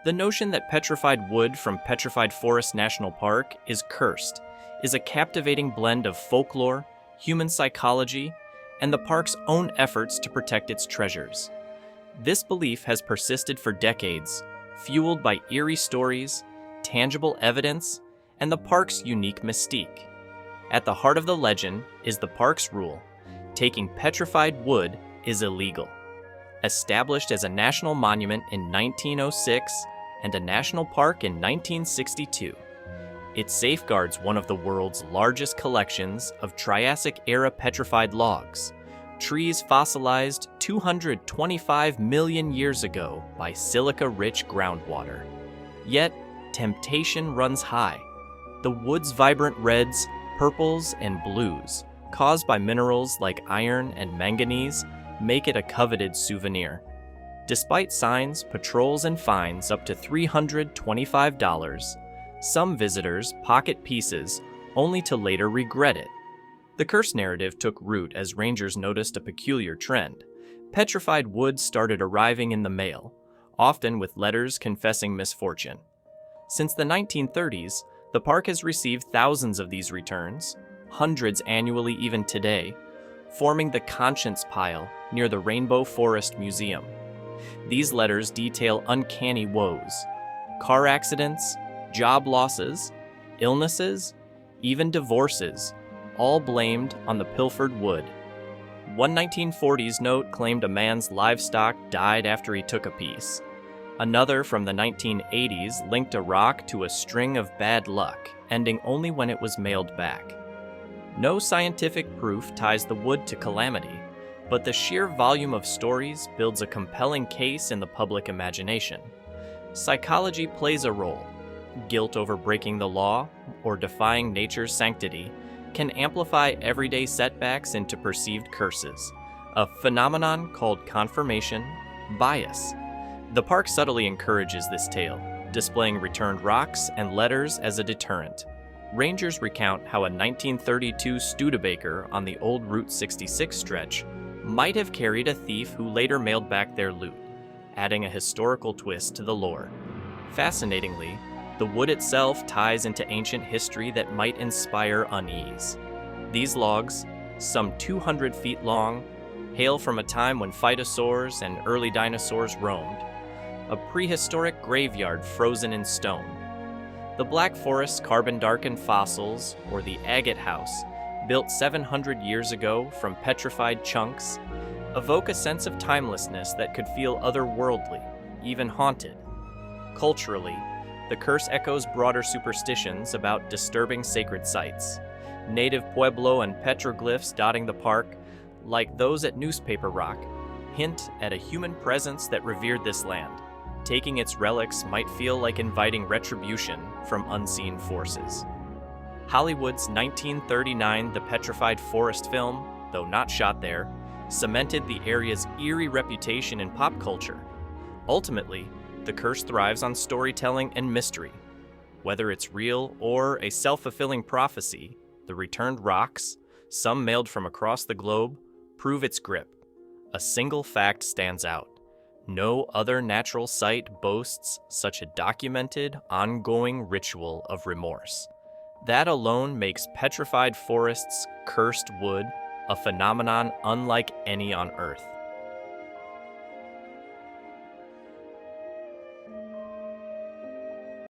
The notion that petrified wood from Petrified Forest National Park is cursed is a captivating blend of folklore, human psychology, and the park's own efforts to protect its treasures. This belief has persisted for decades, fueled by eerie stories, tangible evidence, and the park's unique mystique. At the heart of the legend is the park's rule: taking petrified wood is illegal. Established as a national monument in 1906 and a national park in 1962, it safeguards one of the world's largest collections of Triassic-era petrified logs, trees fossilized 225 million years ago by silica-rich groundwater. Yet, temptation runs high. The wood's vibrant reds, purples, and blues, caused by minerals like iron and manganese, make it a coveted souvenir. Despite signs, patrols, and fines up to $325, some visitors pocket pieces only to later regret it. The curse narrative took root as rangers noticed a peculiar trend. Petrified wood started arriving in the mail, often with letters confessing misfortune. Since the 1930s, the park has received thousands of these returns, hundreds annually even today, forming the Conscience Pile near the Rainbow Forest Museum. These letters detail uncanny woes: car accidents, job losses, illnesses, even divorces, all blamed on the pilfered wood. One 1940s note claimed a man's livestock died after he took a piece. Another from the 1980s linked a rock to a string of bad luck, ending only when it was mailed back. No scientific proof ties the wood to calamity, but the sheer volume of stories builds a compelling case in the public imagination. Psychology plays a role. Guilt over breaking the law or defying nature's sanctity can amplify everyday setbacks into perceived curses, a phenomenon called confirmation bias. The park subtly encourages this tale, displaying returned rocks and letters as a deterrent. Rangers recount how a 1932 Studebaker on the old Route 66 stretch might have carried a thief who later mailed back their loot, adding a historical twist to the lore. Fascinatingly, the wood itself ties into ancient history that might inspire unease. These logs, some 200 feet long, hail from a time when phytosaurs and early dinosaurs roamed, a prehistoric graveyard frozen in stone. The Black Forest's carbon-darkened fossils, or the agate house, built 700 years ago from petrified chunks, evoke a sense of timelessness that could feel otherworldly, even haunted. Culturally, the curse echoes broader superstitions about disturbing sacred sites. Native Pueblo and petroglyphs dotting the park, like those at Newspaper Rock, hint at a human presence that revered this land. Taking its relics might feel like inviting retribution from unseen forces. Hollywood's 1939 The Petrified Forest film, though not shot there, cemented the area's eerie reputation in pop culture. Ultimately, the curse thrives on storytelling and mystery. Whether it's real or a self-fulfilling prophecy, the returned rocks, some mailed from across the globe, prove its grip. A single fact stands out: no other natural site boasts such a documented, ongoing ritual of remorse. That alone makes Petrified Forest's cursed wood a phenomenon unlike any on Earth.